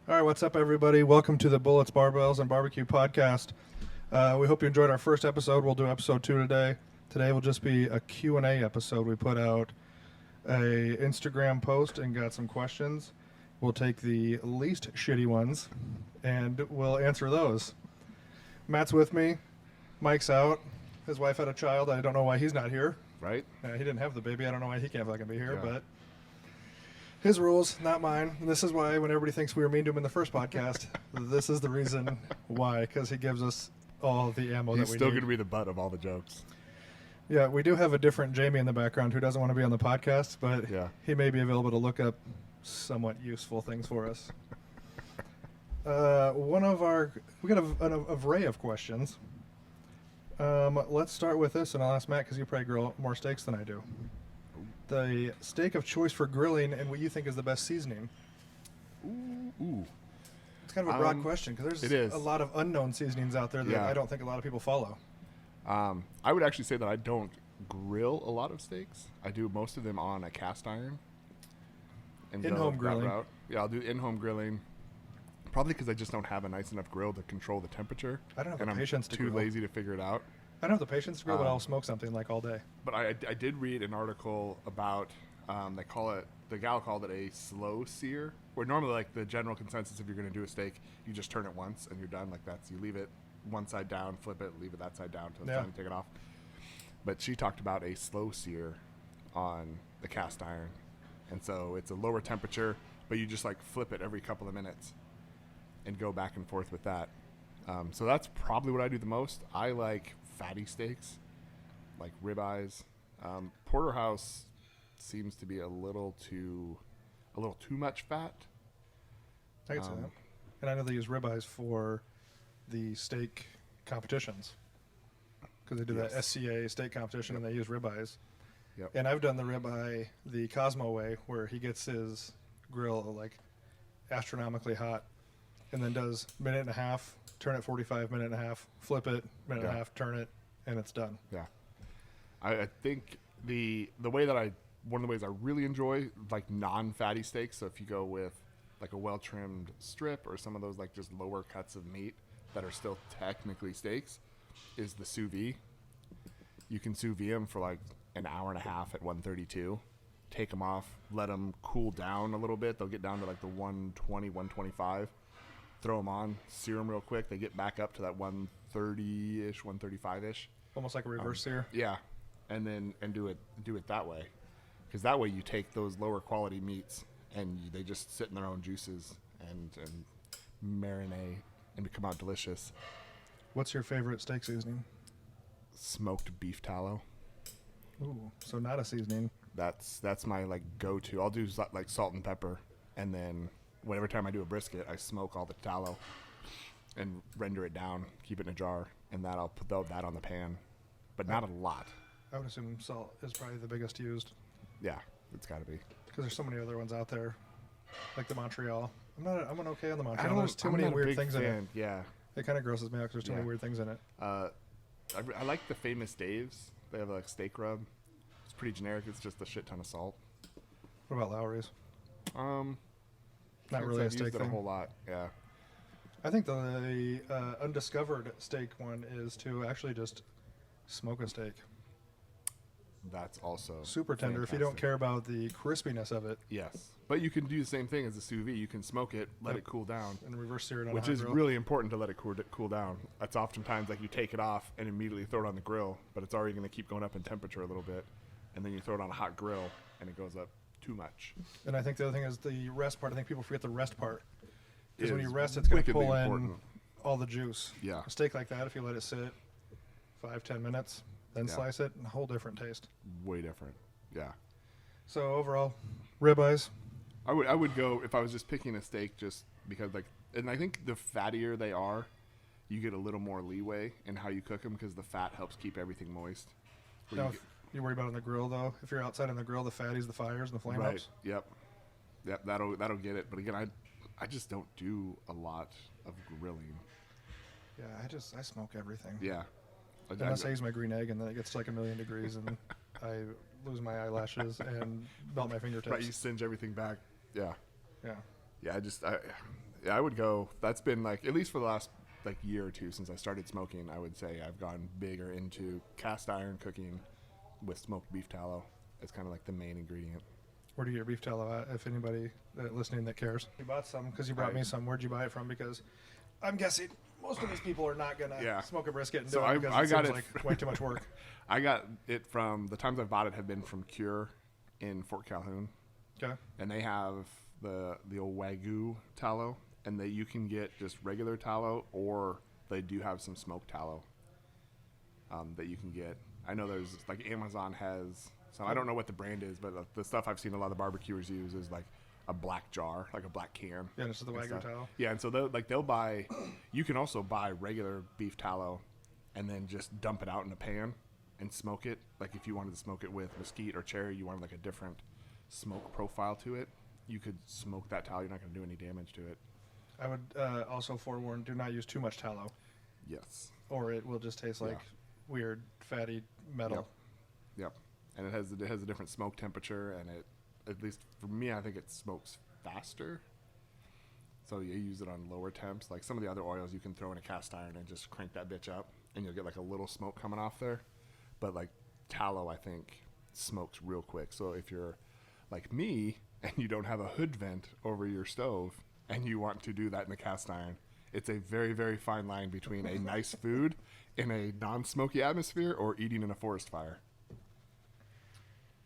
All right, what's up, everybody? Welcome to the Bullets, Barbells, and Barbecue podcast. We hope you enjoyed our first episode. We'll do episode 2 today. Today will just be a Q&A episode. We put out a Instagram post and got some questions. We'll take the least shitty ones, and we'll answer those. Matt's with me. Mike's out. His wife had a child. I don't know why he's not here. Right? He didn't have the baby. I don't know why he can't fucking be here, Yeah. but his rules, not mine. And this is why when everybody thinks we were mean to him in the first podcast, this is the reason why, because he gives us all the ammo He's that we still need. going to be the butt of all the jokes. Yeah, we do have a different Jamie in the background who doesn't want to be on the podcast, but Yeah. he may be available to look up somewhat useful things for us. We got an array of questions. Let's start with this, and I'll ask Matt because you probably grill more steaks than I do. The steak of choice for grilling and what you think is the best seasoning. Ooh. It's kind of a broad question because it there's is. a lot of unknown seasonings out there that Yeah. I don't think a lot of people follow. I would actually say that I don't grill a lot of steaks. I do most of them on a cast iron. And go In-home that grilling. route. Yeah, I'll do in-home grilling. Probably because I just don't have a nice enough grill to control the temperature. I don't have and the I'm patience to too grill. lazy to figure it out. I don't have the patience to grill, but I'll smoke something like all day. But I did read an article about the gal called it a slow sear, where normally like the general consensus if you're going to do a steak, you just turn it once and you're done. Like you leave it one side down, flip it, leave it that side down until it's time to take it off. But she talked about a slow sear on the cast iron, and so it's a lower temperature, but you just like flip it every couple of minutes and go back and forth with that. So that's probably what I do the most. I like fatty steaks, like ribeyes. Porterhouse seems to be a little too much fat. I can see that. And I know they use ribeyes for the steak competitions because they do that Yes. SCA steak competition and they use ribeyes. Yep. And I've done the ribeye the Cosmo way where he gets his grill like astronomically hot and then does minute and a half, turn it 45, minute and a half, flip it, minute and a Yeah. half, turn it, and it's done. Yeah, I think the way that one of the ways I really enjoy like non-fatty steaks. So if you go with like a well-trimmed strip or some of those like just lower cuts of meat that are still technically steaks, is the sous vide. You can sous vide them for like an hour and a half at 132. Take them off, let them cool down a little bit. They'll get down to like the 120, 125. Throw them on, sear them real quick. They get back up to that 130-ish, 135-ish. Almost like a reverse sear. Yeah, and then do it that way, because that way you take those lower quality meats and they just sit in their own juices and marinate and come out delicious. What's your favorite steak seasoning? Smoked beef tallow. Ooh, so not a seasoning. That's my like go-to. I'll do like salt and pepper, and then whatever time I do a brisket, I smoke all the tallow and render it down, keep it in a jar, and I'll put that on the pan, but not a lot. I would assume salt is probably the biggest used Yeah, it's got to be. because there's so many other ones out there, like the Montreal. I'm an okay on the I Montreal. don't. There's too I'm many not a weird big things in it. fan. Yeah. It kind of grosses me out because there's too many Yeah. weird things in it. I like the Famous Dave's. They have like steak rub. It's pretty generic. It's just a shit ton of salt. What about Lowry's? Not Not really a I've steak used it a thing. whole lot. Yeah. I think the undiscovered steak one is to actually just smoke a steak. That's also Super tender if you don't fantastic. care about the crispiness of it Yes, but you can do the same thing as the sous vide. You can smoke it, let Yep. it cool down, and reverse sear it on which a hot is grill. really important to let it cool down. That's oftentimes like you take it off and immediately throw it on the grill, but it's already going to keep going up in temperature a little bit, and then you throw it on a hot grill and it goes up too much. And I think the other thing is the rest part. I think people forget the rest part. Because when Is you rest, it's going to wickedly pull in important. all the juice. Yeah. A steak like that, if you let it sit 5-10 minutes, then Yeah. slice it, a whole different taste. Way different. Yeah. So overall, ribeyes. I would go if I was just picking a steak just because and I think the fattier they are, you get a little more leeway in how you cook them because the fat helps keep everything moist. Where Now, you if you worry about on the grill though, if you're outside on the grill, the fatties, the fires, and the flame right. ups. Yep. That'll get it. But again, I just don't do a lot of grilling. Yeah, I smoke everything. Yeah. Unless I use my green egg and then it gets to like 1,000,000 degrees and I lose my eyelashes and melt my fingertips. Right, you singe everything back. Yeah. Yeah. Yeah, Yeah, I would go. That's been like at least for the last like year or two since I started smoking. I would say I've gone bigger into cast iron cooking with smoked beef tallow. It's kind of like the main ingredient. Where do you get beef tallow at? If anybody listening that cares, you bought some because you brought me some. Where'd you buy it from? Because I'm guessing most of these people are not gonna smoke a brisket and do it because it seems like way too much work. I got it from the times I've bought it have been from Cure in Fort Calhoun. Okay. And they have the old Wagyu tallow, and you can get just regular tallow, or they do have some smoked tallow that you can get. I know there's like Amazon has some. I don't know what the brand is, but the stuff I've seen a lot of barbecuers use is like a black jar, like a black can. Yeah, this is the Wagyu tallow. Yeah, and so they'll buy. You can also buy regular beef tallow, and then just dump it out in a pan and smoke it. Like if you wanted to smoke it with mesquite or cherry, you wanted like a different smoke profile to it, you could smoke that tallow. You're not going to do any damage to it. I would also forewarn: do not use too much tallow. Yes. Or it will just taste like weird, fatty metal. Yep. And it has a different smoke temperature, and it, at least for me, I think it smokes faster. So you use it on lower temps. Like some of the other oils, you can throw in a cast iron and just crank that bitch up, and you'll get like a little smoke coming off there. But like tallow, I think smokes real quick. So if you're like me and you don't have a hood vent over your stove and you want to do that in a cast iron, it's a very, very fine line between a nice food in a non-smoky atmosphere or eating in a forest fire.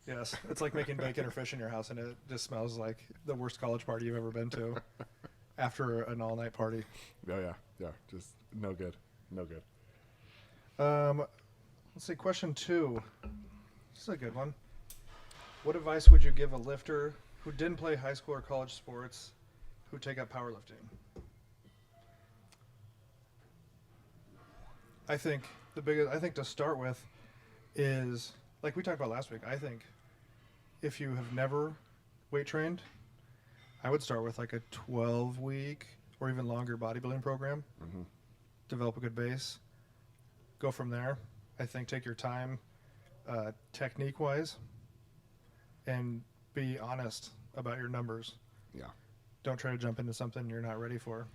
Yes, it's like making bacon or fish in your house, and it just smells like the worst college party you've ever been to after an all-night party. Oh, yeah, just no good. Let's see, question 2. This is a good one. What advice would you give a lifter who didn't play high school or college sports who take up powerlifting? I think to start with is, like we talked about last week, I think if you have never weight trained, I would start with like a 12-week or even longer bodybuilding program. Mm-hmm. Develop a good base. Go from there. I think take your time technique-wise and be honest about your numbers. Yeah. Don't try to jump into something you're not ready for,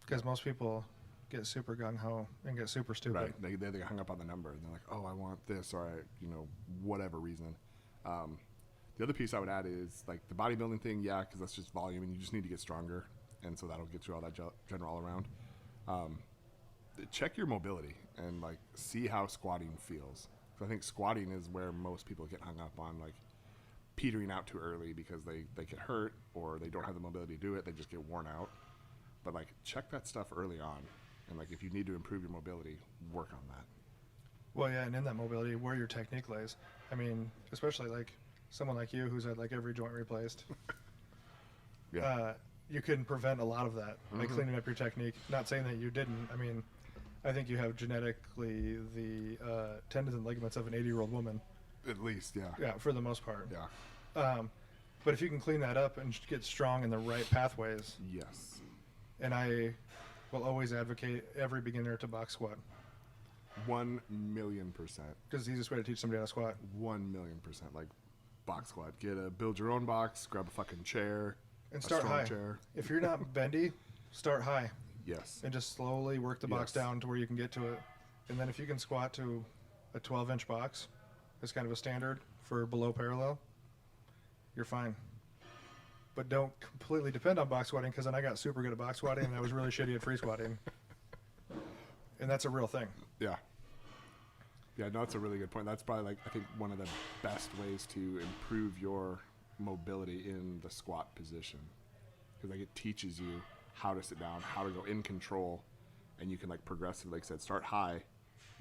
because most people get super gung-ho and get super stupid. Right. They get hung up on the number, and they're like, oh, I want this, or whatever reason. The other piece I would add is like the bodybuilding thing, because that's just volume, and you just need to get stronger, and so that'll get you all that general all around. Check your mobility and like see how squatting feels. So I think squatting is where most people get hung up on, like petering out too early because they get hurt or they don't have the mobility to do it. They just get worn out. But like check that stuff early on, and like if you need to improve your mobility, work on that. Well, yeah, and in that mobility, where your technique lays. I mean, especially like someone like you who's had like every joint replaced. Yeah. You can prevent a lot of that by cleaning up your technique. Not saying that you didn't. I mean, I think you have genetically the tendons and ligaments of an 80-year-old woman. At least, yeah. Yeah, for the most part. Yeah. But if you can clean that up and get strong in the right pathways. Yes. And I will always advocate every beginner to box squat. 1,000,000%. Because it's the easiest way to teach somebody how to squat. 1,000,000%. Like box squat. Build your own box, grab a fucking chair. And start high. Chair. If you're not bendy, start high. Yes. And just slowly work the box down to where you can get to it. And then if you can squat to a 12-inch box, it's kind of a standard for below parallel, you're fine. But don't completely depend on box squatting, because then I got super good at box squatting and I was really shitty at free squatting. And that's a real thing. Yeah. Yeah, no, that's a really good point. That's probably like I think one of the best ways to improve your mobility in the squat position, because like it teaches you how to sit down, how to go in control, and you can like progressively, like I said, start high,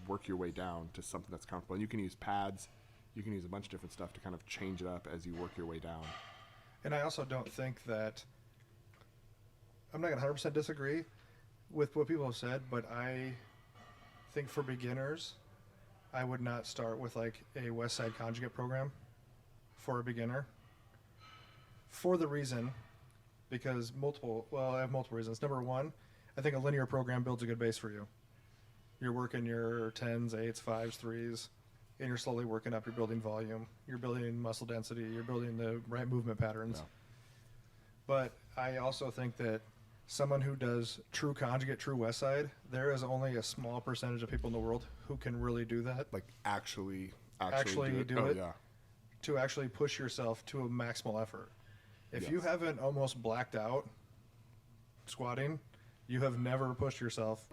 work your way down to something that's comfortable. And you can use pads, you can use a bunch of different stuff to kind of change it up as you work your way down. And I also don't think that, I'm not going to 100% disagree with what people have said, but I think for beginners, I would not start with like a West Side Conjugate program for a beginner. For the reason, because I have multiple reasons. Number one, I think a linear program builds a good base for you. You're working your 10s, 8s, 5s, 3s, and you're slowly working up. You're building volume. You're building muscle density. You're building the right movement patterns. Yeah. But I also think that someone who does true conjugate, true West Side, there is only a small percentage of people in the world who can really do that. Like actually Do oh, it. Yeah. To actually push yourself to a maximal effort. If you Yes. haven't almost blacked out squatting, you have never pushed yourself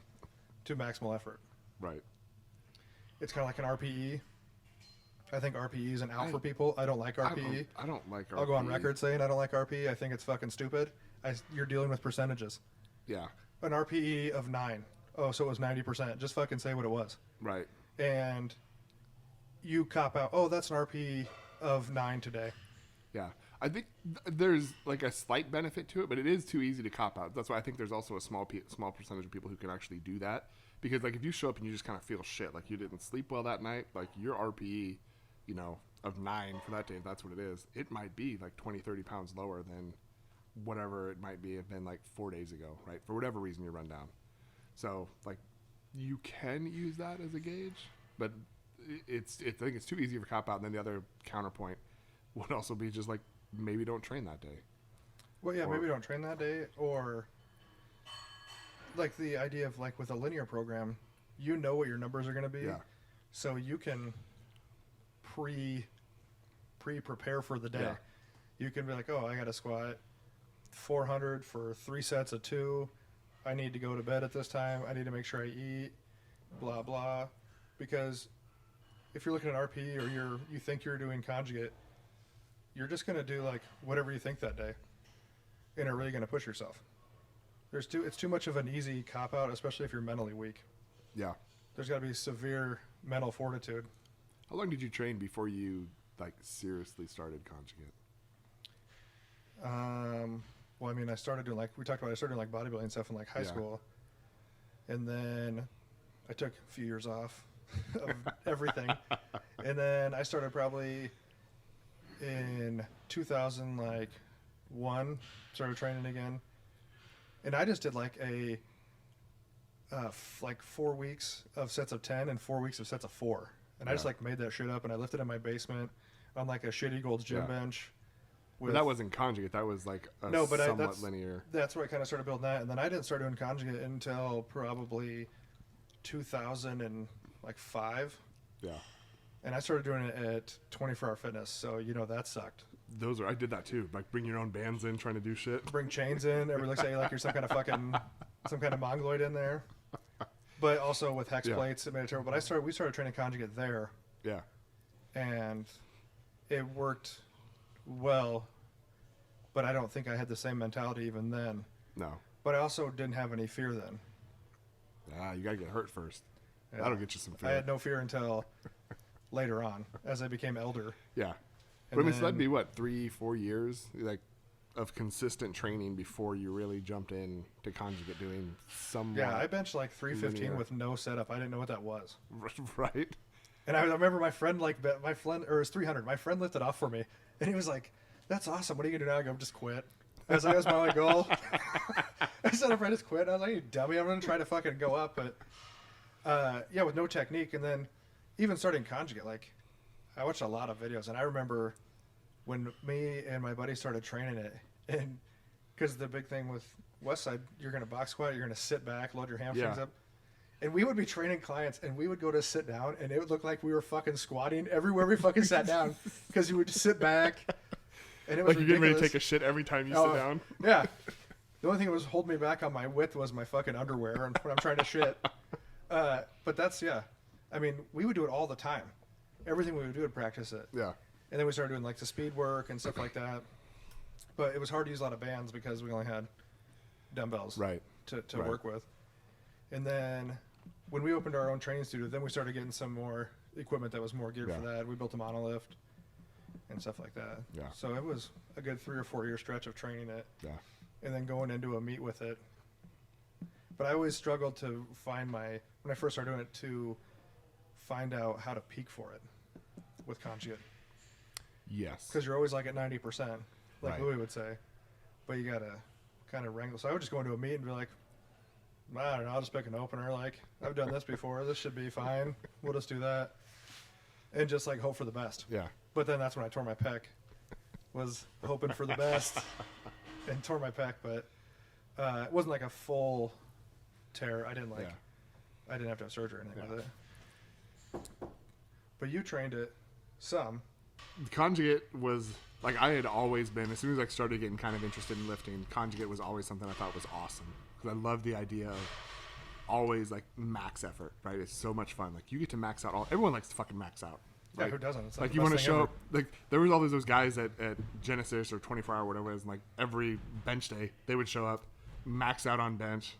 to maximal effort. Right. It's kind of like an RPE. I think RPE is an out for people. I don't like RPE. I don't like RPE. I'll go on record saying I don't like RPE. I think it's fucking stupid. You're dealing with percentages. Yeah. An RPE of 9. Oh, so it was 90%. Just fucking say what it was. Right. And you cop out, oh, that's an RPE of 9 today. Yeah. I think there's like a slight benefit to it, but it is too easy to cop out. That's why I think there's also a small percentage of people who can actually do that. Because like if you show up and you just kind of feel shit, like you didn't sleep well that night, like your RPE, you know, of 9 for that day, if that's what it is, it might be like 20, 30 pounds lower than whatever it might be have been like 4 days ago, right? For whatever reason you run down. So like you can use that as a gauge, but I think it's too easy for cop out. And then the other counterpoint would also be just like maybe don't train that day. Well, yeah, Or- maybe don't train that day, or like the idea of like with a linear program, you know what your numbers are going to be, Yeah. so you can prepare for the day. Yeah. You can be like, oh, I got to squat 400 for 3 sets of 2. I need to go to bed at this time. I need to make sure I eat, blah blah, because if you're looking at RP or you think you're doing conjugate, you're just going to do like whatever you think that day, and are really going to push yourself. It's too much of an easy cop out, especially if you're mentally weak. Yeah. There's got to be severe mental fortitude. How long did you train before you like seriously started conjugate? Well, I mean, I started doing I started doing like bodybuilding stuff in like high Yeah. school, and then I took a few years off of everything, and then I started probably in 2001, started training again, and I just did like a 4 weeks of sets of 10 and 4 weeks of sets of 4, and I just Yeah. like made that shit up, and I lifted in my basement on like a shitty Gold's gym Yeah. bench. But that wasn't conjugate. That was like a No, but somewhat linear. That's where I kind of started building that, and then I didn't start doing conjugate until probably 2005, Yeah. and I started doing it at 24 Hour Fitness. So that sucked. I did that too. Like bring your own bands in, trying to do shit. Bring chains in. Everybody looks at you like you're some kind of mongoloid in there. But also with hex Yeah. plates, it made it terrible. But we started training conjugate there, Yeah. and it worked well. But I don't think I had the same mentality even then. No. But I also didn't have any fear then. You gotta get hurt first. Yeah. That'll get you some fear. I had no fear until later on, as I became elder. Yeah. And But I mean, so that'd then- be what 3-4 years like of consistent training before you really jumped in to conjugate doing some. Yeah, I benched like 315 linear. with no setup. I didn't know what that was. Right. And I remember my friend or it was 300. My friend lifted off for me, and he was like, "That's awesome. What are you gonna do now?" I go, "Just quit." I was like, "That's my only goal." I said, "If I just quit," I was like, "You dummy! I'm gonna try to fucking go up." But yeah, with no technique, and then even starting conjugate, like I watched a lot of videos, and I remember when me and my buddy started training it, and because the big thing with Westside, you're gonna box squat, you're gonna sit back, load your hamstrings Yeah. up. And we would be training clients, and we would go to sit down, and it would look like we were fucking squatting everywhere we fucking sat down, because you would just sit back, and it was Like you're getting ready to ridiculous. take a shit every time you Oh, sit down. Yeah. The only thing that was holding me back on my width was my fucking underwear, and when I'm trying to shit. But that's I mean, we would do it all the time. Everything we would do would practice it. Yeah. And then we started doing like the speed work and stuff like that. But it was hard to use a lot of bands because we only had dumbbells Right. to Right. work with. And then when we opened our own training studio, then we started getting some more equipment that was more geared for Yeah. that. We built a monolift and stuff like that. Yeah. So it was a good 3 or 4 year stretch of training it Yeah. and then going into a meet with it. But I always struggled to find when I first started doing it, to find out how to peak for it with conjugate. Yes. Because you're always like at 90%, like Right. Louis would say. But you got to kind of wrangle. So I would just go into a meet and be like, I don't know, I'll just pick an opener. Like, I've done this before. This should be fine. We'll just do that. And just like hope for the best. Yeah. But then that's when I tore my pec. Was hoping for the best and tore my pec. But It wasn't like a full tear. I didn't Yeah. I didn't have to have surgery or anything Yeah. with it. But you trained it some. The conjugate was like I had always been. As soon as I started getting kind of interested in lifting, conjugate was always something I thought was awesome because I love the idea of always like max effort. Right? It's so much fun. Like you get to max out all. Everyone likes to fucking max out. Yeah, Right? who doesn't? It's Like the you best want to thing show ever. up. Like there was always those guys at Genesis or 24 Hour, whatever it is. And like every bench day, they would show up, max out on bench,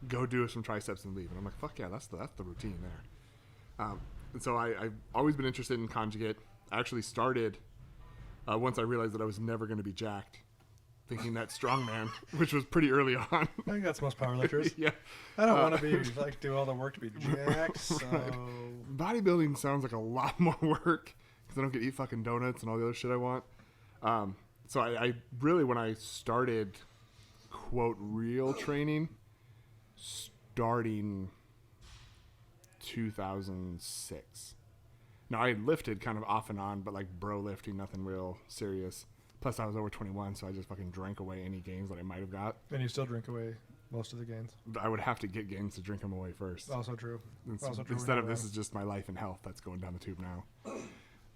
go do some triceps and leave. And I'm like, fuck yeah, that's the routine there. And so I've always been interested in conjugate. I actually started once I realized that I was never going to be jacked, thinking that strongman, which was pretty early on. I think that's most powerlifters. Yeah, I don't want to be like do all the work to be jacked. So bodybuilding sounds like a lot more work because I don't get to eat fucking donuts and all the other shit I want. So I really, when I started, quote, real training, starting 2006. Now I had lifted kind of off and on, but like bro lifting, nothing real serious. Plus I was over 21, so I just fucking drank away any gains that I might have got. and you still drink away most of the gains. But I would have to get gains to drink them away first. Also true. Also true. Instead of this is just my life and health that's going down the tube now.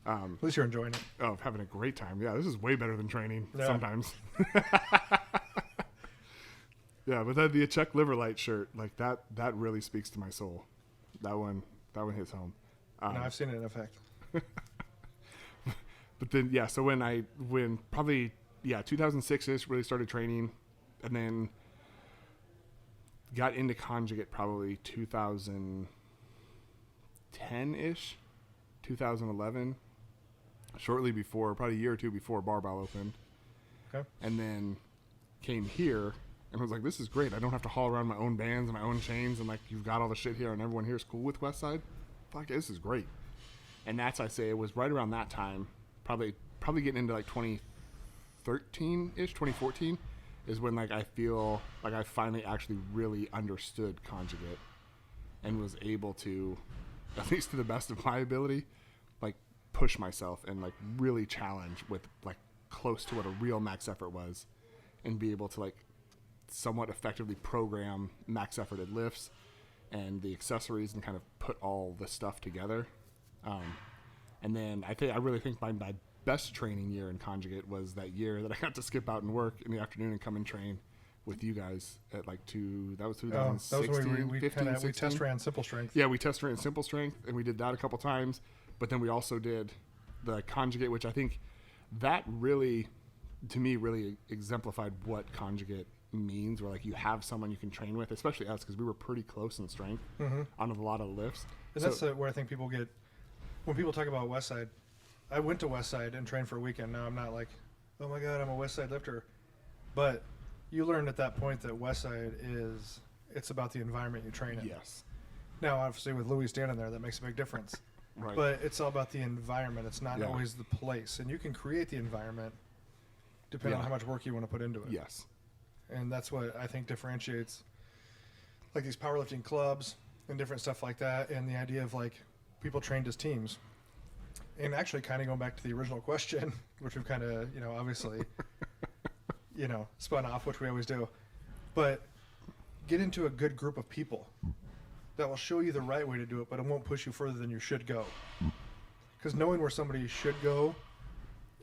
At least you're enjoying it. Oh, having a great time. Yeah, this is way better than training Yeah. sometimes. Yeah, but the check liver light shirt, like that really speaks to my soul. That one hits home. No, I've seen it in effect. But then, yeah, so when probably 2006-ish really started training, and then got into conjugate probably 2010-ish, 2011, shortly before, probably a year or two before Barbell opened. Okay. And then came here and was like, this is great. I don't have to haul around my own bands and my own chains, and like you've got all the shit here and everyone here is cool with Westside. Fuck, this is great. And that's, I say, it was right around that time, probably getting into like 2013-ish, 2014 is when like I feel like I finally actually really understood conjugate and was able to, at least to the best of my ability, like push myself and like really challenge with like close to what a real max effort was, and be able to like somewhat effectively program max efforted lifts and the accessories and kind of put all the stuff together. And then I really think my best training year in conjugate was that year that I got to skip out and work in the afternoon and come and train with you guys at like that was 2016, That was when we 15, kind of we 16. test ran simple strength. Yeah, we test ran simple strength, and we did that a couple times. But then we also did the conjugate, which I think that really, to me, really exemplified what conjugate means. Where like you have someone you can train with, especially us, because we were pretty close in strength on a lot of lifts. And So- that's where I think people get, when people talk about Westside, I went to Westside and trained for a weekend. Now I'm not like, oh my God, I'm a Westside lifter. But you learned at that point that Westside it's about the environment you train in. yes, Now, obviously, with Louis standing there, that makes a big difference. right. But it's all about the environment. It's not Yeah. always the place. And you can create the environment depending on Yeah. how much work you want to put into it. yes, And that's what I think differentiates like these powerlifting clubs and different stuff like that, and the idea of like people trained as teams. And actually kind of going back to the original question, which we've kind of, obviously, spun off, which we always do. But get into a good group of people that will show you the right way to do it, but it won't push you further than you should go. Because knowing where somebody should go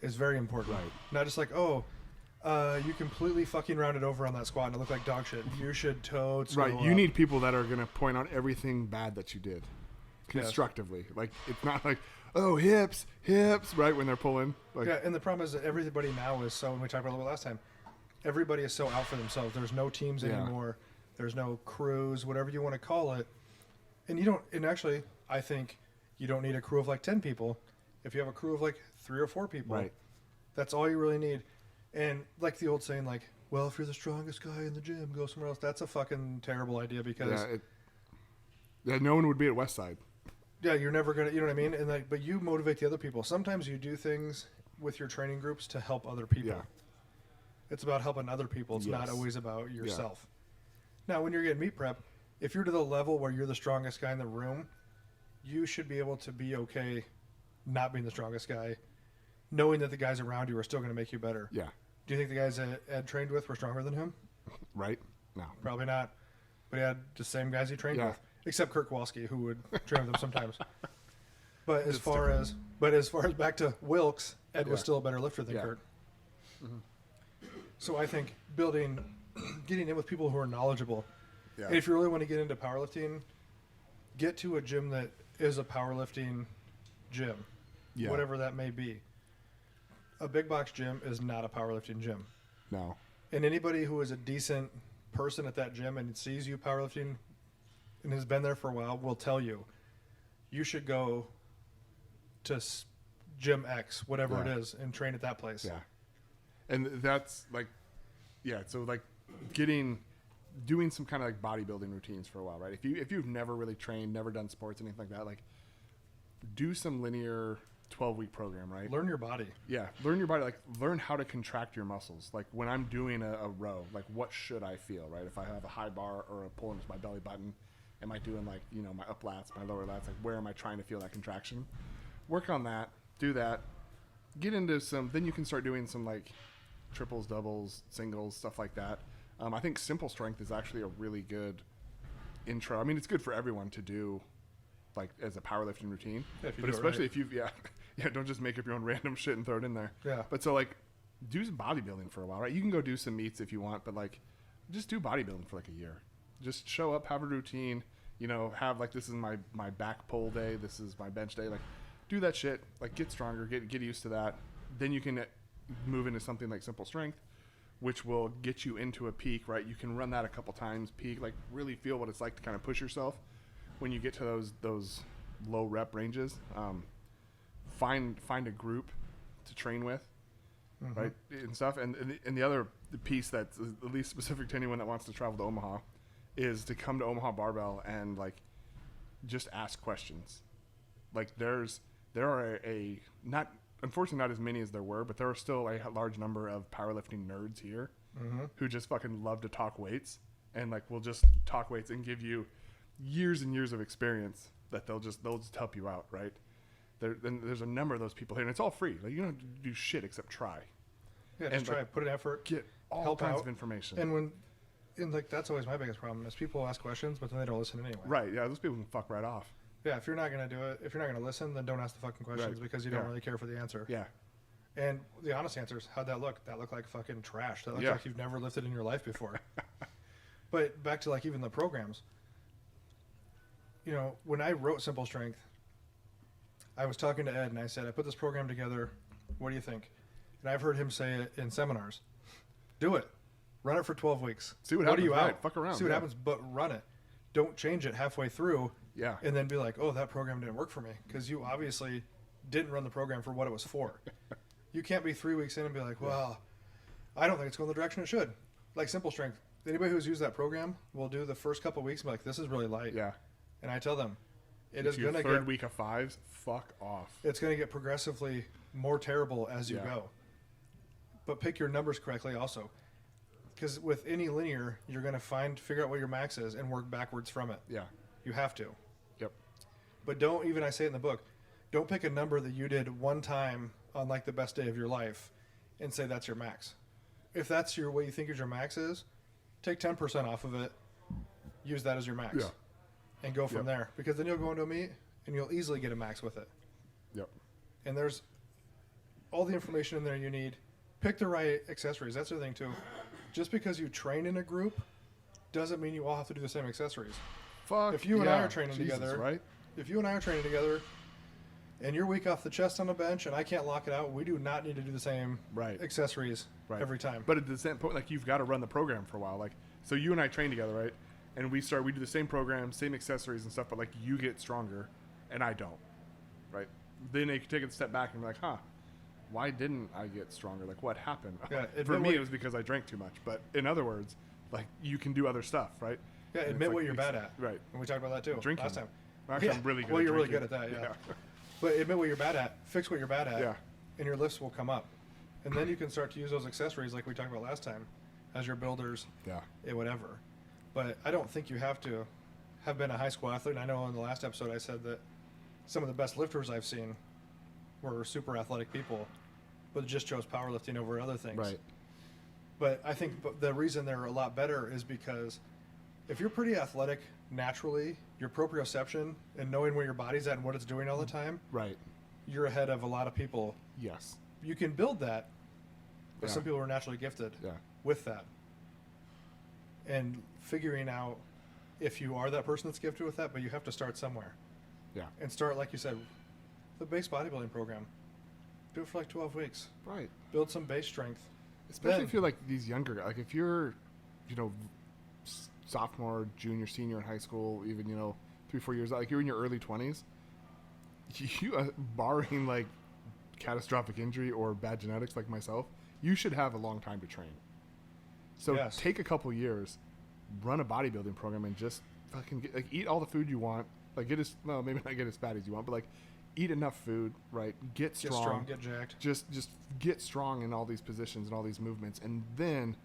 is very important. Right. Not just like, you completely fucking rounded over on that squat and it looked like dog shit. You should totes right. go You up. need people that are going to point out everything bad that you did constructively. Like it's not like, oh, hips, right, when they're pulling. Like, Yeah, and the problem is that everybody now is so, and we talked about it a little bit last time, everybody is so out for themselves. There's no teams Yeah. anymore. There's no crews, whatever you want to call it. And you don't, and actually, I think you don't need a crew of like 10 people. If you have a crew of like 3 or 4 people, Right. that's all you really need. And like the old saying, like, well, if you're the strongest guy in the gym, go somewhere else. That's a fucking terrible idea because, no one would be at Westside. yeah, you're never going to, you know what I mean? And like, but you motivate the other people. Sometimes you do things with your training groups to help other people. Yeah. It's about helping other people. It's not Yes. always about yourself. Now, when you're getting meet prep, if you're to the level where you're the strongest guy in the room, you should be able to be okay not being the strongest guy, knowing that the guys around you are still going to make you better. Yeah. Do you think the guys that Ed trained with were stronger than him? Right. No. Probably not. But he had the same guys he trained Yeah. with, except Kirk Kowalski, who would train with him sometimes. But as Just far as back to Wilkes, Ed was Yeah. still a better lifter than Yeah. Kurt. So I think getting in with people who are knowledgeable. Yeah. And if you really want to get into powerlifting, get to a gym that is a powerlifting gym, Yeah. whatever that may be. A big box gym is not a powerlifting gym. No. And anybody who is a decent person at that gym and sees you powerlifting and has been there for a while will tell you, you should go to gym X, whatever Yeah. it is, and train at that place. Yeah. And that's like, yeah. So like doing some kind of like bodybuilding routines for a while, right? If you've never really trained, never done sports, anything like that, like do some linear 12-week program, right? Learn your body. Yeah, learn your body, like learn how to contract your muscles. Like when I'm doing a row, like what should I feel, right? If I have a high bar or a pull into my belly button, am I doing like, you know, my up lats, my lower lats, like where am I trying to feel that contraction? Work on that, do that, get into some, then you can start doing some like triples, doubles, singles, stuff like that. I think simple strength is actually a really good intro. I mean, it's good for everyone to do like as a powerlifting routine, Yeah, if you but do it especially right. if you've, yeah, don't just make up your own random shit and throw it in there. Yeah. But so like, do some bodybuilding for a while, right? You can go do some meets if you want, but like, just do bodybuilding for like a year. Just show up, have a routine. You know, have like this is my back pull day, this is my bench day. Like, do that shit. Like, get stronger, get used to that. Then you can move into something like simple strength, which will get you into a peak, right? You can run that a couple times, peak, like really feel what it's like to kind of push yourself when you get to those low rep ranges. Find a group to train with, right, and stuff. And the other piece that's at least specific to anyone that wants to travel to Omaha is to come to Omaha Barbell and like just ask questions. Like there are a not unfortunately not as many as there were, but there are still a large number of powerlifting nerds here who just fucking love to talk weights and like will just talk weights and give you years and years of experience that they'll just help you out, right? There's a number of those people here, and it's all free. Like you don't have to do shit except try. Yeah, And, just try, like, put an effort, Get all help kinds out. of information. And like that's always my biggest problem is people ask questions, but then they don't listen anyway. Right? Yeah, those people can fuck right off. Yeah, if you're not gonna do it, if you're not gonna listen, then don't ask the fucking questions Right. because you don't Yeah. really care for the answer. Yeah. And the honest answer is, how'd that look? That looked like fucking trash. That looked Yeah. like you've never lifted in your life before. But back to like even the programs. You know, when I wrote Simple Strength, I was talking to Ed and I said, I put this program together. What do you think? And I've heard him say it in seminars. Do it. Run it for 12 weeks. See what Are happens, you right. out? Fuck around, See what yeah. happens, but run it. Don't change it halfway through. Yeah. And then be like, oh, that program didn't work for me. Because you obviously didn't run the program for what it was for. You can't be 3 weeks in and be like, well, I don't think it's going the direction it should. Like Simple Strength. Anybody who's used that program will do the first couple weeks and be like, this is really light. Yeah. And I tell them, it If is your going to third get week of fives, fuck off. it's going to get progressively more terrible as you Yeah. go. But pick your numbers correctly also. Because with any linear, you're going to figure out what your max is and work backwards from it. Yeah. You have to. Yep. But don't, even I say it in the book, don't pick a number that you did one time on like the best day of your life and say that's your max. If that's what you think your max is, take 10% off of it, use that as your max. Yeah. And go from Yep. there. Because then you'll go into a meet and you'll easily get a max with it. Yep. And there's all the information in there you need. Pick the right accessories. That's the thing too. Just because you train in a group doesn't mean you all have to do the same accessories. Fuck. If you and I yeah. are training Jesus, together, right? If you and I are training together and you're weak off the chest on the bench and I can't lock it out, we do not need to do the same Right. accessories Right. every time. But at the same point, like you've got to run the program for a while. Like, so you and I train together, right? And we do the same program, same accessories and stuff, but like you get stronger and I don't, right? Then they take a step back and be like, huh, why didn't I get stronger? Like what happened? Yeah, For admit me, what- it was because I drank too much. But in other words, like you can do other stuff, right? Yeah, And it's admit like what you're bad at. Right. And we talked about that too Drinking. last time. Actually, Yeah. I'm really good Well, at you're really drinking. good at that, yeah. But admit what you're bad at. Fix what you're bad at. Yeah. And your lifts will come up. And then you can start to use those accessories like we talked about last time as your builders Yeah. whatever. But I don't think you have to have been a high school athlete. And I know in the last episode I said that some of the best lifters I've seen were super athletic people, but just chose powerlifting over other things. Right. But I think the reason they're a lot better is because if you're pretty athletic naturally, your proprioception and knowing where your body's at and what it's doing all the time, Right. you're ahead of a lot of people. Yes. You can build that, but Yeah. some people are naturally gifted Yeah. with that. And figuring out if you are that person that's gifted with that, but you have to start somewhere. Yeah. And start, like you said, the base bodybuilding program. Do it for like 12 weeks. Right. Build some base strength. Especially Then- if you're like these younger guys. Like if you're, you know, sophomore, junior, senior in high school, even, you know, 3-4 years, like you're in your early 20s, you, barring like catastrophic injury or bad genetics like myself, you should have a long time to train. So Yes. take a couple years, run a bodybuilding program, and just fucking like eat all the food you want. Like get as well, maybe not get as fat as you want, but like eat enough food, right? Get Get strong, get jacked. just get strong in all these positions and all these movements, and then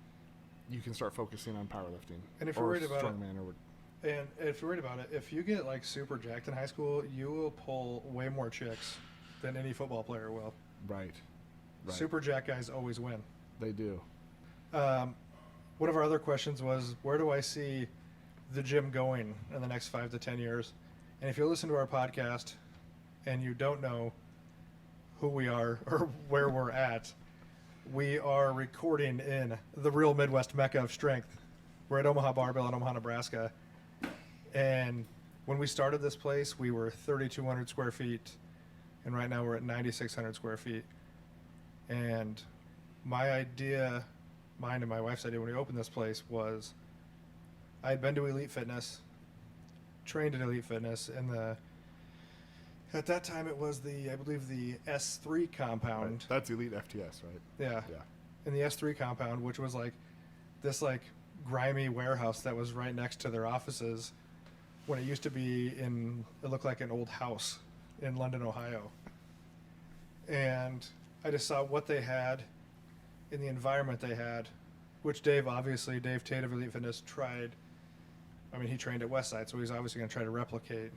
you can start focusing on powerlifting. And if you're or worried about it- strongman or And if you're worried about it, if you get like super jacked in high school, you will pull way more chicks than any football player will. right, Super jack guys always win. they do. One of our other questions was, where do I see the gym going in the next 5 to 10 years? And if you listen to our podcast and you don't know who we are or where we're at, we are recording in the real Midwest Mecca of strength. We're at Omaha Barbell in Omaha, Nebraska. And when we started this place, we were 3,200 square feet. And right now we're at 9,600 square feet. And my idea, mine and my wife's idea when we opened this place was I had been to Elite Fitness, trained at Elite Fitness, and at that time it was I believe the S3 compound. Right. That's elite FTS, right? Yeah. Yeah. In the S3 compound, which was like this like grimy warehouse that was right next to their offices when it used to be it looked like an old house in London, Ohio. And I just saw what they had in the environment they had, which Dave Tate of Elite Fitness tried. I mean, he trained at Westside, so he's obviously going to try to replicate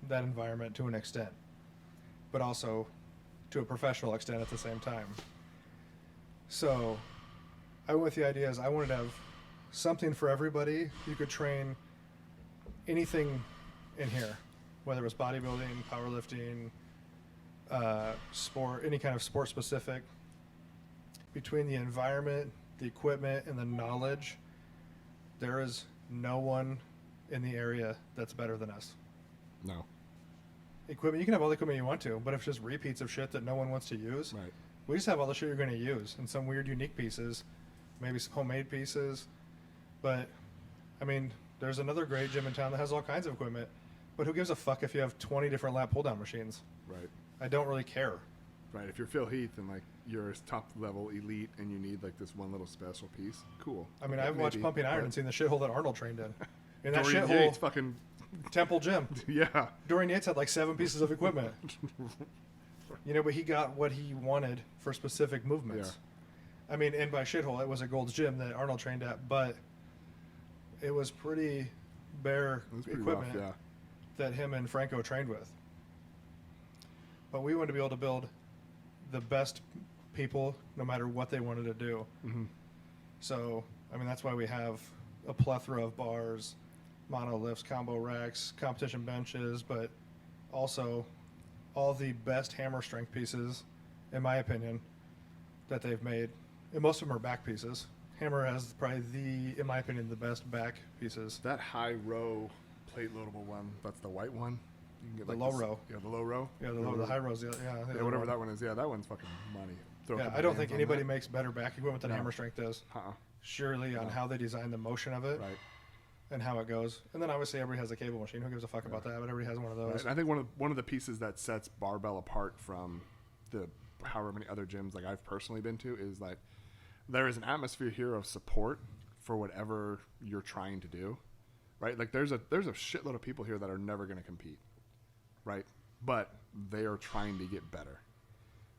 that environment to an extent, but also to a professional extent at the same time. So I went with the idea is I wanted to have something for everybody. You could train anything in here, whether it was bodybuilding, powerlifting, sport, any kind of sport specific. Between the environment, the equipment, and the knowledge, there is no one in the area that's better than us. No. Equipment, you can have all the equipment you want to, but if it's just repeats of shit that no one wants to use, Right. we just have all the shit you're going to use and some weird unique pieces, maybe some homemade pieces. But I mean, there's another great gym in town that has all kinds of equipment, but who gives a fuck if you have 20 different lat pull down machines? Right. I don't really care. Right. If you're Phil Heath and like you're top level elite and you need like this one little special piece, cool. I mean, Yeah, I've watched maybe, Pumping Iron but and seen the shithole that Arnold trained in. In that Dorian shithole, Yates fucking Temple Gym. yeah. Dorian Yates had like 7 pieces of equipment. You know, but he got what he wanted for specific movements. I mean, and by shithole, it was a Gold's Gym that Arnold trained at, but it was pretty bare It was pretty equipment rough, yeah. that him and Franco trained with. But we wanted to be able to build the best people no matter what they wanted to do. Mm-hmm. So, I mean, that's why we have a plethora of bars, monolifts, combo racks, competition benches, but also all the best hammer strength pieces, in my opinion, that they've made. And most of them are back pieces. Hammer has probably in my opinion, the best back pieces. That high row plate loadable one, that's the white one. You can get The like low this- row. Yeah, the low row. Yeah, the high rows. Yeah, Yeah, whatever that one is. Yeah, that one's fucking money. Throw a Yeah, couple I don't think bands on anybody that. makes better back equipment than No. hammer strength does. Uh-uh. Surely on No. how they design the motion of it Right. and how it goes. And then obviously everybody has a cable machine. Who gives a fuck about that? But everybody has one of Right. those. And I think one of the pieces that sets barbell apart from the however many other gyms like I've personally been to is like there is an atmosphere here of support for whatever you're trying to do, right? Like there's a shitload of people here that are never going to compete, right? But they are trying to get better,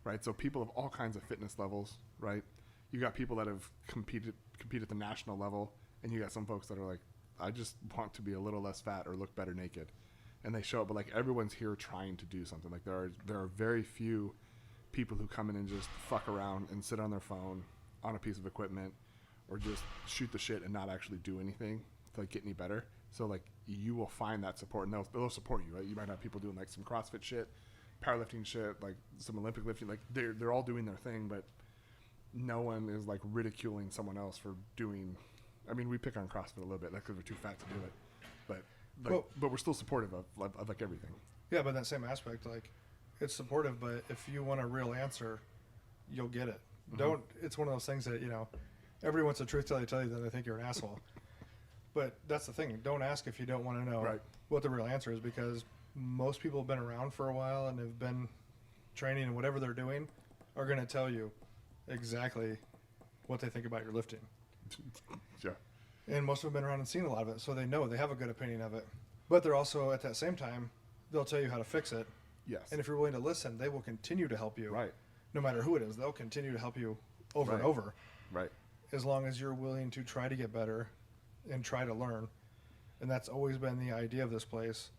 right? So people of all kinds of fitness levels, right? You got people that have compete at the national level, and you got some folks that are like, I just want to be a little less fat or look better naked, and they show up. But like everyone's here trying to do something. Like there are very few people who come in and just fuck around and sit on their phone on a piece of equipment, or just shoot the shit and not actually do anything to like get any better. So like you will find that support, and they'll support you. Right? You might have people doing like some CrossFit shit, powerlifting shit, like some Olympic lifting. Like they're all doing their thing, but no one is like ridiculing someone else for doing. I mean, we pick on CrossFit a little bit, like because we're too fat to do it, but but we're still supportive of like everything. Yeah, but in that same aspect, like, it's supportive, but if you want a real answer, you'll get it. Don't. It's one of those things that, you know, everybody wants the truth till they tell you that they think you're an asshole. But that's the thing. Don't ask if you don't want to know what the real answer is, because most people have been around for a while and have been training, and whatever they're doing are going to tell you exactly what they think about your lifting. Yeah. And most of them have been around and seen a lot of it, so they know, they have a good opinion of it. But they're also, at that same time, they'll tell you how to fix it. Yes. And if you're willing to listen, they will continue to help you. Right. No matter who it is, they'll continue to help you over and Right. over. Right. As long as you're willing to try to get better and try to learn. And that's always been the idea of this place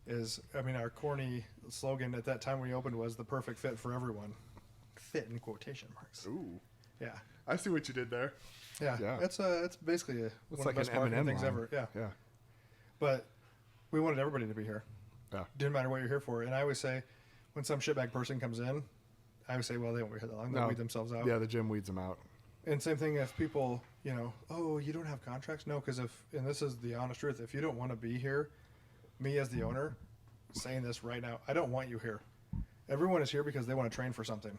is, I mean, our corny slogan at that time when we opened was the perfect fit for everyone. Fit in quotation marks. Ooh. Yeah. I see what you did there. Yeah. Yeah. It's basically It's one like of the best an marketing M&M things line. ever. Yeah. Yeah. But we wanted everybody to be here. Yeah. Didn't matter what you're here for. And I always say, when some shitbag person comes in, I always say, well, they won't be here that long. They'll weed themselves out. Yeah, the gym weeds them out. And same thing if people, you know, oh, you don't have contracts? No, because if, and this is the honest truth, if you don't want to be here, me as the owner, saying this right now, I don't want you here. Everyone is here because they want to train for something.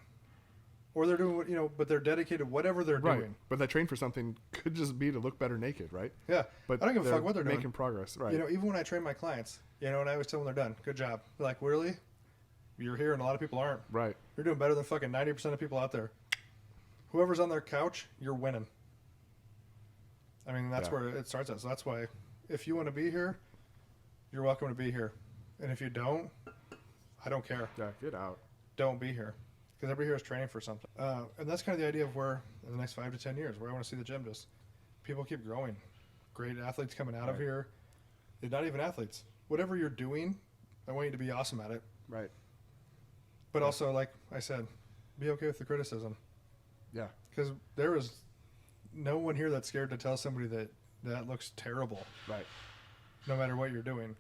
Or they're doing, you know, but they're dedicated, whatever they're doing. But that train for something could just be to look better naked, right? Yeah. But I don't give a fuck what they're making doing. progress, right? You know, even when I train my clients, you know, and I always tell them they're done. Good job. They're like, really? You're here and a lot of people aren't. Right. You're doing better than fucking 90% of people out there. Whoever's on their couch, you're winning. I mean, that's where it starts at. So that's why if you want to be here, you're welcome to be here. And if you don't, I don't care. Yeah, get out. Don't be here. Because everybody here is training for something. And that's kind of the idea of where, in the next 5 to 10 years, where I want to see the gym just, people keep growing. Great athletes coming out of here. They're not even athletes. Whatever you're doing, I want you to be awesome at it. Right. But also, like I said, be okay with the criticism. Yeah. Because there is no one here that's scared to tell somebody that looks terrible. Right. No matter what you're doing.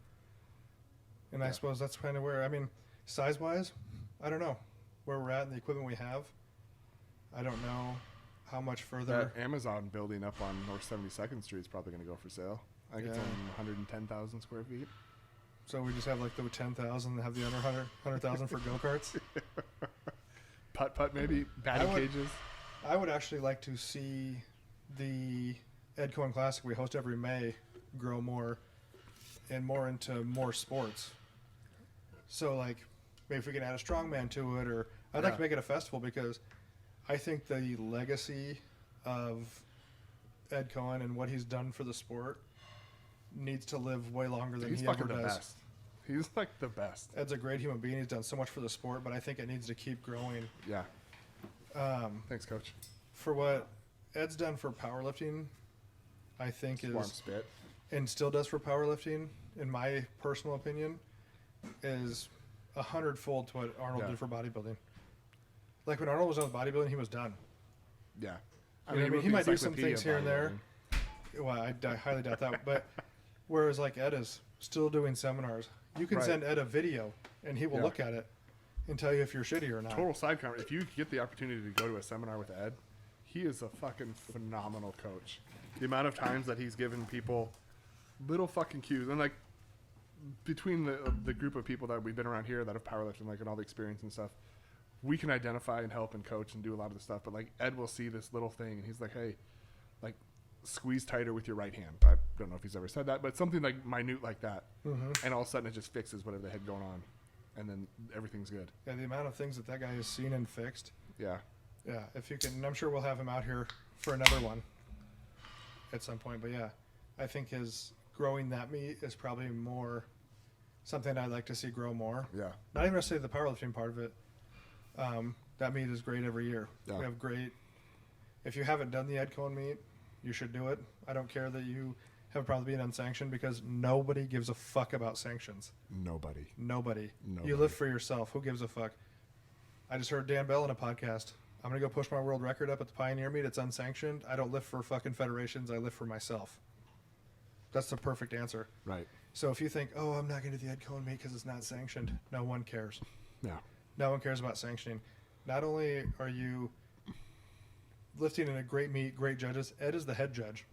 And I suppose that's kind of where, I mean, size-wise, I don't know where we're at and the equipment we have. I don't know how much further. That Amazon building up on North 72nd Street is probably going to go for sale. I think it's Yeah. on 110,000 square feet. So we just have like the 10,000 and have the under 100,000 for go-karts. Putt maybe, batting cages. I would actually like to see the Ed Cohen Classic we host every May grow more and more into more sports. So like maybe if we can add a strongman to it, or I'd like to make it a festival, because I think the legacy of Ed Cohen and what he's done for the sport needs to live way longer than He's he fucking ever the does. best. He's like the best. Ed's a great human being. He's done so much for the sport, but I think it needs to keep growing. Yeah. Thanks, Coach. For what Ed's done for powerlifting, I think Swarm is, spit. and still does for powerlifting, in my personal opinion, is 100-fold to what Arnold did for bodybuilding. Like when Arnold was done with bodybuilding, he was done. Yeah. I mean, he might do some things here and there. Well, I highly doubt that. But whereas like Ed is still doing seminars, you can send Ed a video and he will look at it and tell you if you're shitty or not. Total side comment. If you get the opportunity to go to a seminar with Ed, he is a fucking phenomenal coach. The amount of times that he's given people little fucking cues, and like between the group of people that we've been around here that have powerlifting, like, and all the experience and stuff, we can identify and help and coach and do a lot of the stuff. But like Ed will see this little thing and he's like, hey, like, squeeze tighter with your right hand. I don't know if he's ever said that, but something like minute like that. And all of a sudden it just fixes whatever they had going on. And then everything's good. Yeah, the amount of things that guy has seen and fixed. Yeah. Yeah, if you can, and I'm sure we'll have him out here for another one at some point. But yeah, I think his growing that meat is probably more something I'd like to see grow more. Yeah. Not even necessarily the powerlifting part of it. That meat is great every year. Yeah. We have great. If you haven't done the Ed Cohen meat, you should do it. I don't care that you have probably been unsanctioned, because nobody gives a fuck about sanctions. Nobody. Nobody. You live for yourself. Who gives a fuck? I just heard Dan Bell on a podcast I'm going to go push my world record up at the Pioneer meet. It's unsanctioned. I don't lift for fucking federations. I lift for myself. That's the perfect answer. Right. So if you think, oh, I'm not going to do the Ed Cohen meet because it's not sanctioned, no one cares. Yeah. No one cares about sanctioning. Not only are you lifting in a great meet, great judges, Ed is the head judge.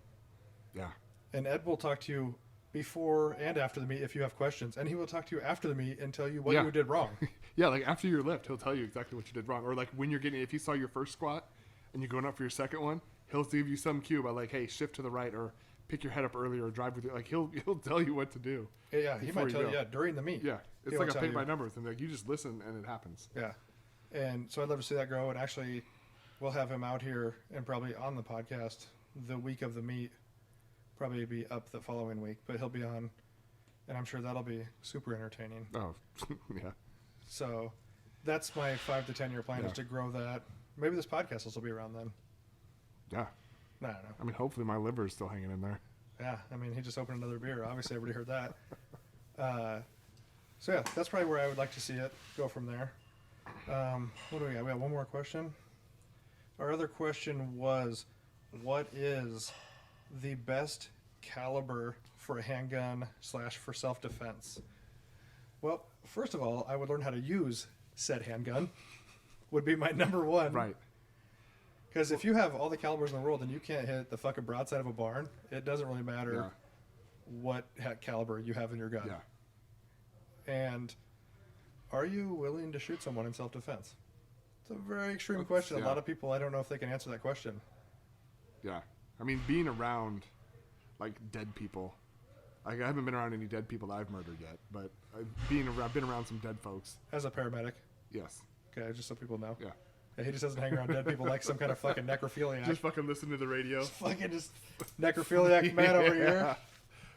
Yeah. And Ed will talk to you before and after the meet if you have questions. And he will talk to you after the meet and tell you what Yeah. you did wrong. Yeah, like after your lift, he'll tell you exactly what you did wrong. Or like when you're getting, if you saw your first squat and you're going up for your second one, he'll give you some cue about like, hey, shift to the right or pick your head up earlier or drive with you. Like he'll tell you what to do. Yeah, he before might tell you, go. during the meet. Yeah, it's He'll like a tell paint you. by numbers, and like you just listen and it happens. Yeah. And so I'd love to see that grow. And actually, we'll have him out here and probably on the podcast the week of the meet. Probably be up the following week, but he'll be on, and I'm sure that'll be super entertaining. Oh, yeah, So that's my 5 to 10 year plan, is Yeah. to grow that. Maybe this podcast will still be around then. yeah. I don't know. I mean, hopefully my liver is still hanging in there. Yeah, I mean, he just opened another beer. Obviously, everybody heard that. So yeah, that's probably where I would like to see it go from there. What do we got? We got one more question. Our other question was, what is the best caliber for a handgun / for self-defense? Well, first of all, I would learn how to use said handgun. Would be my number one. Right. Because if you have all the calibers in the world and you can't hit the fucking broadside of a barn, it doesn't really matter Yeah. what caliber you have in your gun. Yeah. And are you willing to shoot someone in self-defense? It's a very extreme question. A yeah. lot of people, I don't know if they can answer that question. Yeah. I mean, being around like dead people. Like, I haven't been around any dead people that I've murdered yet, but I've been around some dead folks. As a paramedic, Yes. okay, just so people know. Yeah. Yeah, he just doesn't hang around dead people like some kind of fucking necrophiliac. Just fucking listen to the radio. fucking just necrophiliac man over here. Yeah.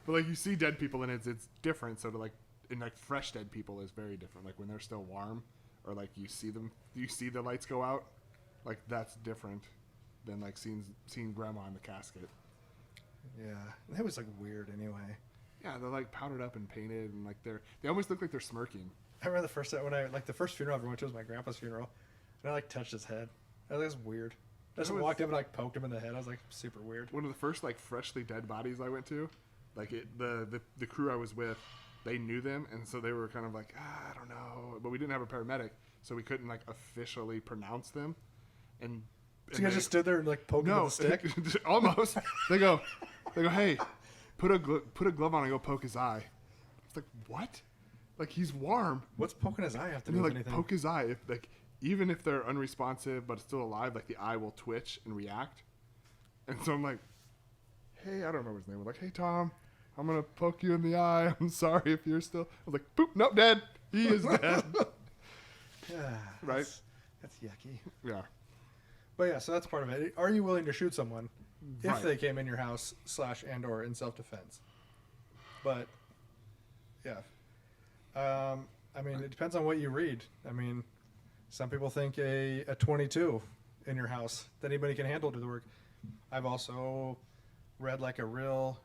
But like you see dead people and it's different. So to like and like fresh dead people is very different. Like when they're still warm, or like you see the lights go out, like that's different than like seeing grandma in the casket. Yeah, that was like weird anyway. Yeah, they're like powdered up and painted and like they almost look like they're smirking. I remember the first time when the first funeral I ever went to was my grandpa's funeral, and I like touched his head. I was like, that's weird. I just walked up and like poked him in the head. I was like, super weird. One of the first like freshly dead bodies I went to, like the crew I was with, they knew them, and so they were kind of like, I don't know, but we didn't have a paramedic, so we couldn't like officially pronounce them. And So you guys just stood there and like poked him with a stick? Almost. They go, hey, put a glove on and go poke his eye. It's like, what? Like he's warm. What's poking his eye have to And do they with like anything? poke his eye. If like even if they're unresponsive but still alive, like the eye will twitch and react. And so I'm like, hey, I don't remember his name. I'm like, hey Tom, I'm gonna poke you in the eye. I'm sorry if you're still. I was like, boop, nope, dead. He is dead. Yeah, Right? That's yucky. Yeah. But yeah, so that's part of it. Are you willing to shoot someone if Right. they came in your house / and or in self-defense? But yeah, I mean, it depends on what you read. I mean, some people think a 22 in your house that anybody can handle do the work. I've also read like a real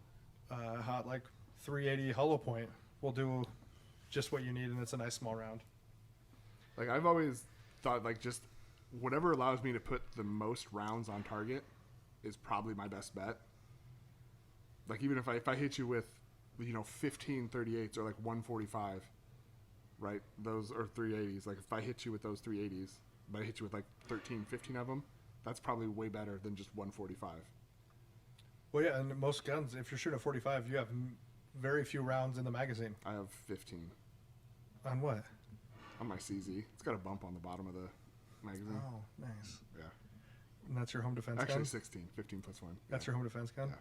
hot like 380 hollow point will do just what you need, and it's a nice small round. Like I've always thought like just whatever allows me to put the most rounds on target is probably my best bet. Like even if I hit you with 15 38s or like 145, right? Those are 380s. Like if I hit you with those 380s, but I hit you with like 13 15 of them, that's probably way better than just 145. Well, yeah, and most guns, if you're shooting a 45, you have very few rounds in the magazine. I have 15 On what? on my CZ. It's got a bump on the bottom of the magazine. Oh, nice. Yeah. And that's your home defense Actually gun? 16, 15 plus 1. That's your home defense gun? Yeah.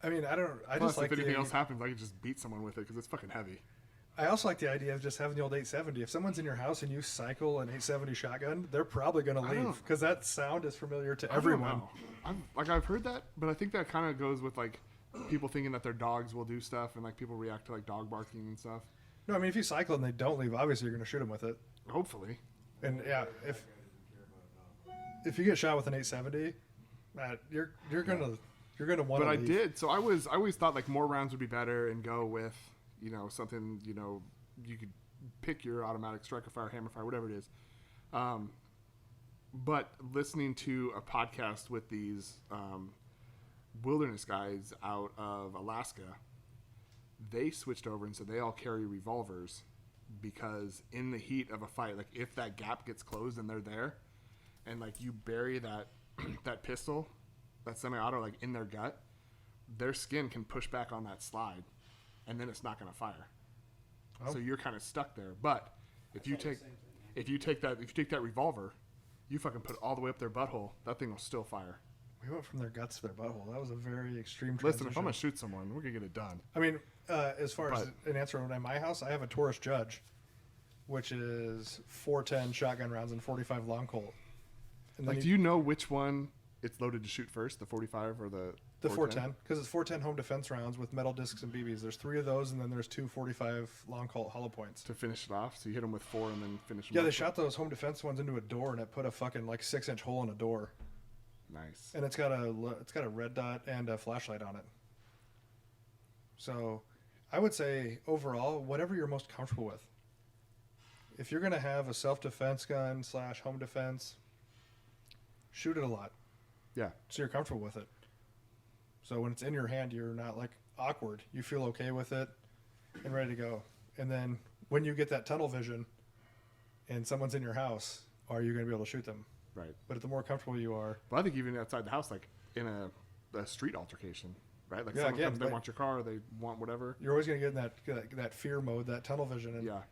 I mean, I Plus, just like if anything the, else happens, I could just beat someone with it because it's fucking heavy. I also like the idea of just having the old 870. If someone's in your house and you cycle an 870 shotgun, they're probably going to I don't- leave because that sound is familiar to I don't everyone. know. I've heard that, but I think that kind of goes with like people thinking that their dogs will do stuff and like people react to like dog barking and stuff. No, I mean, if you cycle and they don't leave, obviously you're going to shoot them with it. Hopefully. And yeah, if you get shot with an 870, you're gonna want to. But I leave. did. So I always thought like more rounds would be better and go with something you could pick your automatic striker fire, hammer fire, whatever it is. But listening to a podcast with these wilderness guys out of Alaska, they switched over and said they all carry revolvers because in the heat of a fight, like if that gap gets closed and they're there, and like you bury that that pistol, that semi-auto, like in their gut, their skin can push back on that slide, and then it's not going to fire. Oh. So you're kind of stuck there. But if you take that revolver, you fucking put it all the way up their butthole, that thing will still fire. We went from their guts to their butthole. That was a very extreme transition. Listen, if I'm gonna shoot someone, we're gonna get it done. I mean, as far as an answer at my house, I have a Taurus Judge, which is 410 shotgun rounds and 45 long Colt. And Like, do you know which one it's loaded to shoot first, the 45 or the 410? Because it's 410 home defense rounds with metal discs and BBs. There's 3 of those, and then there's 2 45 long Colt hollow points. to finish it off? So you hit them with 4 and then finish them Yeah, off. they shot those home defense ones into a door, and it put a fucking like 6-inch hole in a door. Nice. And it's got a red dot and a flashlight on it. So, I would say overall, whatever you're most comfortable with. If you're gonna have a self-defense gun / home defense, shoot it a lot Yeah. so you're comfortable with it. So when it's in your hand, you're not like awkward. You feel okay with it and ready to go. And then when you get that tunnel vision and someone's in your house, are you going to be able to shoot them? Right. But the more comfortable you are, But I think even outside the house, like in a street altercation, right? Like Yeah, someone again, comes, they like- want your car, they want whatever. you're always going to get in that fear mode, that tunnel vision. And Yeah.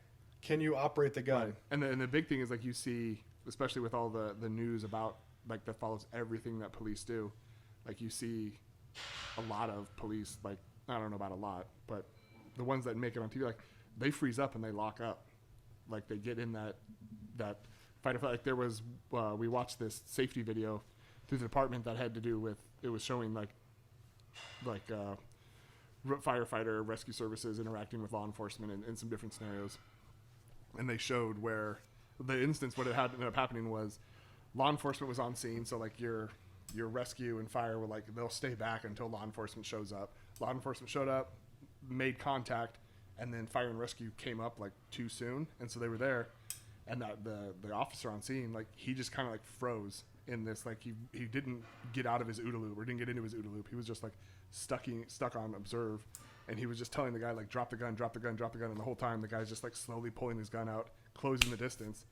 can you operate the gun? Right. And the big thing is, like, you see, especially with all the news about, like, that follows everything that police do, like, you see a lot of police, like, I don't know about a lot, but the ones that make it on TV, like, they freeze up and they lock up. Like, they get in that fight or flight. Like, there was, we watched this safety video through the department that had to do with, it was showing, like firefighter rescue services interacting with law enforcement in some different scenarios. And they showed where the instance, what it had ended up happening was law enforcement was on scene. So like your rescue and fire were like, they'll stay back until law enforcement shows up. Law enforcement showed up, made contact, and then fire and rescue came up like too soon. And so they were there. And that the officer on scene, like he just kind of like froze in this, like he didn't get out of his OODA loop or didn't get into his OODA loop. He was just like stuck on observe. And he was just telling the guy, like, drop the gun, drop the gun, drop the gun. And the whole time, the guy's just, like, slowly pulling his gun out, closing the distance,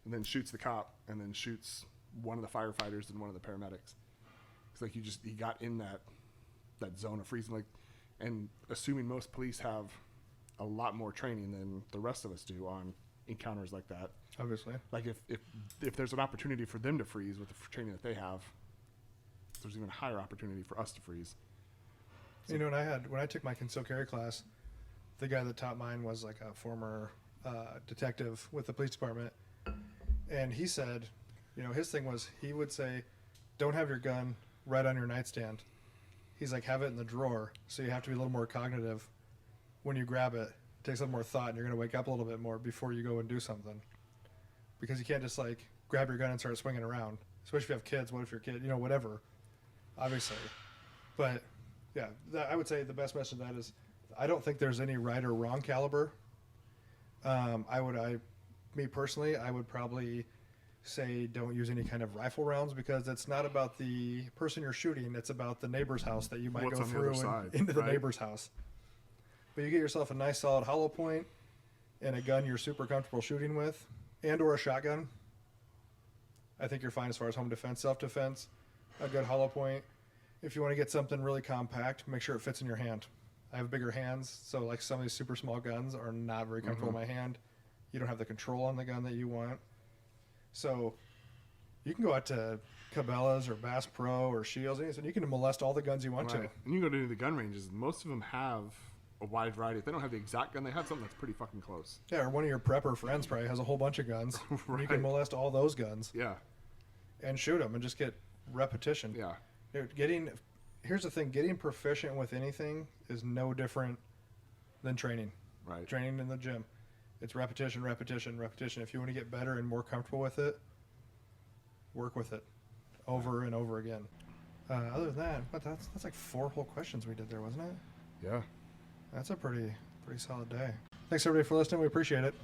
and then shoots the cop, and then shoots one of the firefighters and one of the paramedics. It's like he got in that zone of freezing. Like, and assuming most police have a lot more training than the rest of us do on encounters like that. Obviously. Like, if there's an opportunity for them to freeze with the training that they have, there's even a higher opportunity for us to freeze. You know, when I took my concealed carry class, the guy that taught mine was like a former detective with the police department, and he said, you know, his thing was he would say, don't have your gun right on your nightstand. He's like, have it in the drawer, so you have to be a little more cognitive when you grab it. It takes a little more thought, and you're going to wake up a little bit more before you go and do something, because you can't just like grab your gun and start swinging around, especially if you have kids. What if your kid, you know, whatever, obviously, but. Yeah, I would say the best message to that is I don't think there's any right or wrong caliber. Me personally, I would probably say don't use any kind of rifle rounds because it's not about the person you're shooting. It's about the neighbor's house that you might What's go on the through other side, into the right? neighbor's house. But you get yourself a nice solid hollow point and a gun you're super comfortable shooting with and or a shotgun. I think you're fine as far as home defense, self-defense, a good hollow point. If you want to get something really compact, make sure it fits in your hand. I have bigger hands, so like some of these super small guns are not very comfortable in my hand. You don't have the control on the gun that you want. So you can go out to Cabela's or Bass Pro or Shields, and you can molest all the guns you want to. Right. And you go to the gun ranges, most of them have a wide variety. If they don't have the exact gun, they have something that's pretty fucking close. Yeah, or one of your prepper friends probably has a whole bunch of guns. Right. You can molest all those guns Yeah. and shoot them and just get repetition. Yeah. Dude, here's the thing, getting proficient with anything is no different than training. Right. Training in the gym. It's repetition, repetition, repetition. If you want to get better and more comfortable with it, work with it over and over again. Other than that, but that's like 4 whole questions we did there, wasn't it? Yeah. That's a pretty solid day. Thanks everybody for listening. We appreciate it.